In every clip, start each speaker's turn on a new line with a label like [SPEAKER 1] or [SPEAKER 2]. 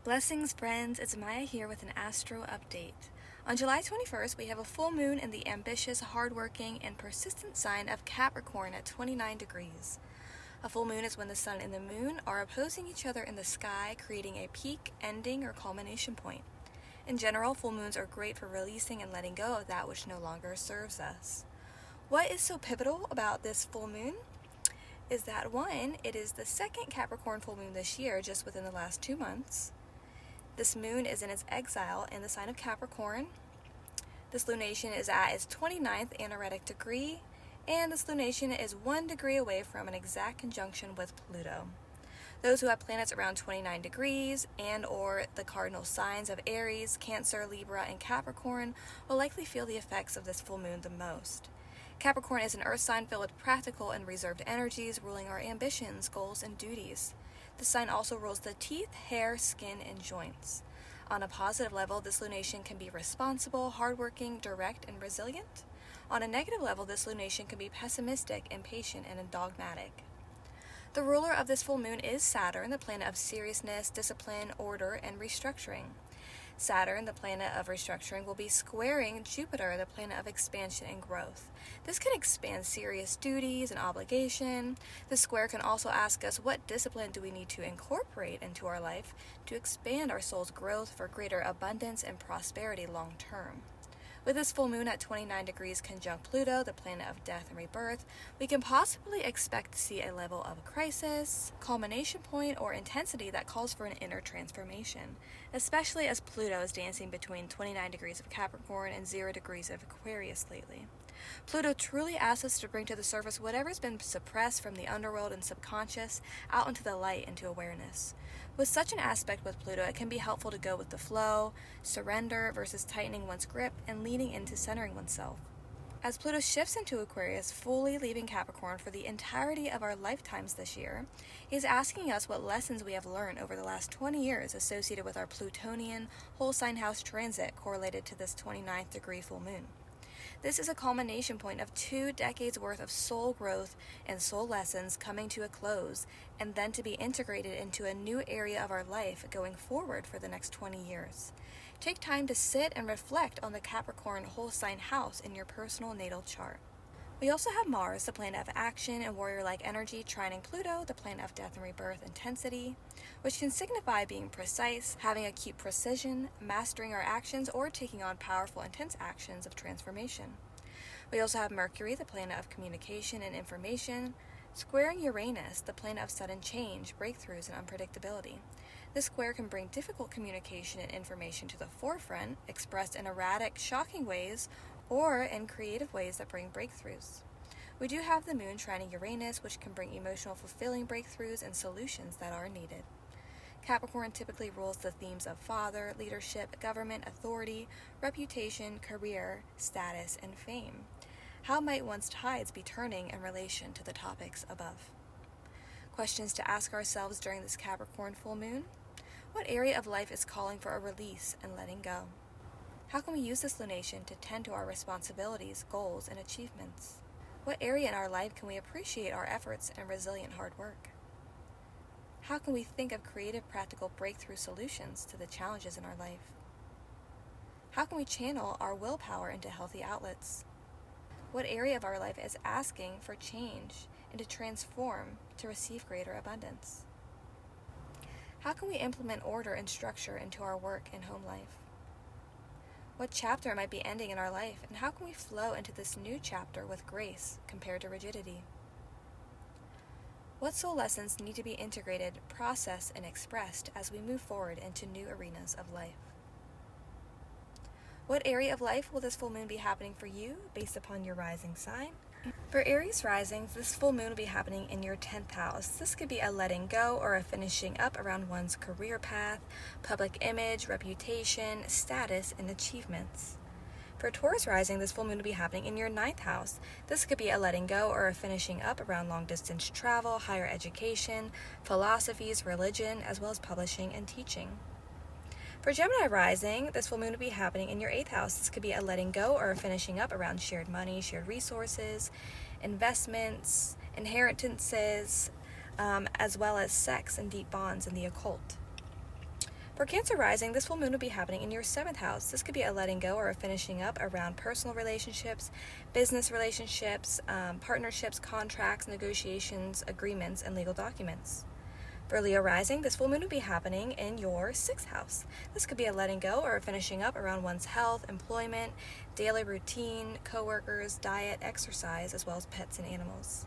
[SPEAKER 1] Blessings, friends. It's Maya here with an Astro update. On July 21st, we have a full moon in the ambitious, hardworking, and persistent sign of Capricorn at 29 degrees. A full moon is when the sun and the moon are opposing each other in the sky, creating a peak, ending, or culmination point. In general, full moons are great for releasing and letting go of that which no longer serves us. What is so pivotal about this full moon is that, one, it is the second Capricorn full moon this year, just within the last 2 months. This moon is in its exile in the sign of Capricorn. This lunation is at its 29th anaretic degree, and this lunation is 1 degree away from an exact conjunction with Pluto. Those who have planets around 29 degrees and or the cardinal signs of Aries, Cancer, Libra, and Capricorn will likely feel the effects of this full moon the most. Capricorn is an earth sign filled with practical and reserved energies, ruling our ambitions, goals, and duties. The sign also rules the teeth, hair, skin, and joints. On a positive level, this lunation can be responsible, hardworking, direct, and resilient. On a negative level, this lunation can be pessimistic, impatient, and dogmatic. The ruler of this full moon is Saturn, the planet of seriousness, discipline, order, and restructuring. Saturn, the planet of restructuring, will be squaring Jupiter, the planet of expansion and growth. This can expand serious duties and obligation. The square can also ask us, what discipline do we need to incorporate into our life to expand our soul's growth for greater abundance and prosperity long term? With this full moon at 29 degrees conjunct Pluto, the planet of death and rebirth, we can possibly expect to see a level of crisis, culmination point, or intensity that calls for an inner transformation, especially as Pluto is dancing between 29 degrees of Capricorn and 0 degrees of Aquarius lately. Pluto truly asks us to bring to the surface whatever's been suppressed from the underworld and subconscious out into the light, into awareness. With such an aspect with Pluto, it can be helpful to go with the flow, surrender versus tightening one's grip, and leaning into centering oneself. As Pluto shifts into Aquarius, fully leaving Capricorn for the entirety of our lifetimes this year, he is asking us what lessons we have learned over the last 20 years associated with our Plutonian whole sign house transit correlated to this 29th degree full moon. This is a culmination point of 2 decades worth of soul growth and soul lessons coming to a close, and then to be integrated into a new area of our life going forward for the next 20 years. Take time to sit and reflect on the Capricorn whole sign house in your personal natal chart. We also have Mars, the planet of action and warrior-like energy, trining Pluto, the planet of death and rebirth intensity, which can signify being precise, having acute precision, mastering our actions, or taking on powerful, intense actions of transformation. We also have Mercury, the planet of communication and information, squaring Uranus, the planet of sudden change, breakthroughs, and unpredictability. This square can bring difficult communication and information to the forefront, expressed in erratic, shocking ways, or in creative ways that bring breakthroughs. We do have the moon trining Uranus, which can bring emotional, fulfilling breakthroughs and solutions that are needed. Capricorn typically rules the themes of father, leadership, government, authority, reputation, career, status, and fame. How might one's tides be turning in relation to the topics above? Questions to ask ourselves during this Capricorn full moon: what area of life is calling for a release and letting go? How can we use this lunation to tend to our responsibilities, goals, and achievements? What area in our life can we appreciate our efforts and resilient hard work? How can we think of creative, practical breakthrough solutions to the challenges in our life? How can we channel our willpower into healthy outlets? What area of our life is asking for change and to transform to receive greater abundance? How can we implement order and structure into our work and home life? What chapter might be ending in our life, and how can we flow into this new chapter with grace compared to rigidity? What soul lessons need to be integrated, processed, and expressed as we move forward into new arenas of life? What area of life will this full moon be happening for you based upon your rising sign? For Aries risings, this full moon will be happening in your 10th house. This could be a letting go or a finishing up around one's career path, public image, reputation, status, and achievements. For Taurus rising, this full moon will be happening in your 9th house. This could be a letting go or a finishing up around long-distance travel, higher education, philosophies, religion, as well as publishing and teaching. For Gemini rising, this full moon will be happening in your 8th house. This could be a letting go or a finishing up around shared money, shared resources, investments, inheritances, as well as sex and deep bonds in the occult. For Cancer rising, this full moon will be happening in your 7th house. This could be a letting go or a finishing up around personal relationships, business relationships, partnerships, contracts, negotiations, agreements, and legal documents. For Leo rising, this full moon will be happening in your 6th house. This could be a letting go or a finishing up around one's health, employment, daily routine, coworkers, diet, exercise, as well as pets and animals.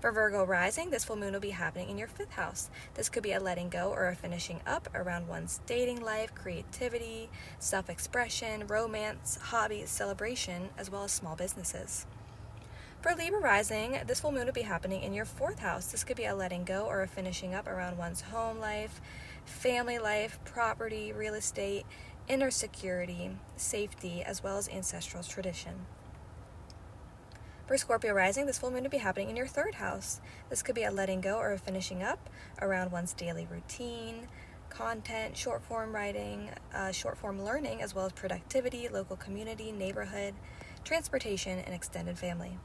[SPEAKER 1] For Virgo rising, this full moon will be happening in your 5th house. This could be a letting go or a finishing up around one's dating life, creativity, self-expression, romance, hobbies, celebration, as well as small businesses. For Libra rising, this full moon will be happening in your 4th house. This could be a letting go or a finishing up around one's home life, family life, property, real estate, inner security, safety, as well as ancestral tradition. For Scorpio rising, this full moon will be happening in your 3rd house. This could be a letting go or a finishing up around one's daily routine, content, short form writing, short form learning, as well as productivity, local community, neighborhood, transportation, and extended family.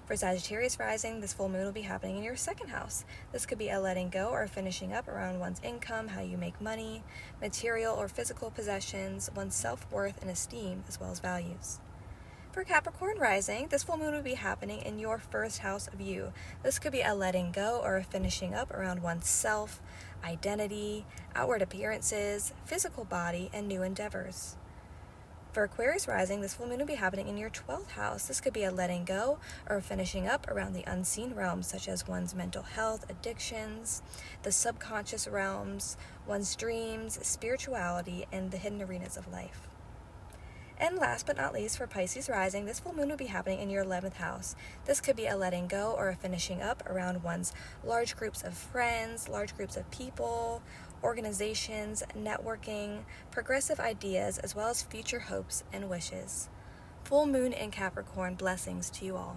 [SPEAKER 1] For Sagittarius rising, this full moon will be happening in your 2nd house. This could be a letting go or a finishing up around one's income, how you make money, material or physical possessions, one's self-worth and esteem, as well as values. For Capricorn rising, this full moon will be happening in your 1st house of you. This could be a letting go or a finishing up around one's self, identity, outward appearances, physical body, and new endeavors. For Aquarius rising, this full moon will be happening in your 12th house. This could be a letting go or a finishing up around the unseen realms, such as one's mental health, addictions, the subconscious realms, one's dreams, spirituality, and the hidden arenas of life. And last but not least, for Pisces rising, this full moon will be happening in your 11th house. This could be a letting go or a finishing up around one's large groups of friends, large groups of people, organizations, networking, progressive ideas, as well as future hopes and wishes. Full moon in Capricorn, blessings to you all.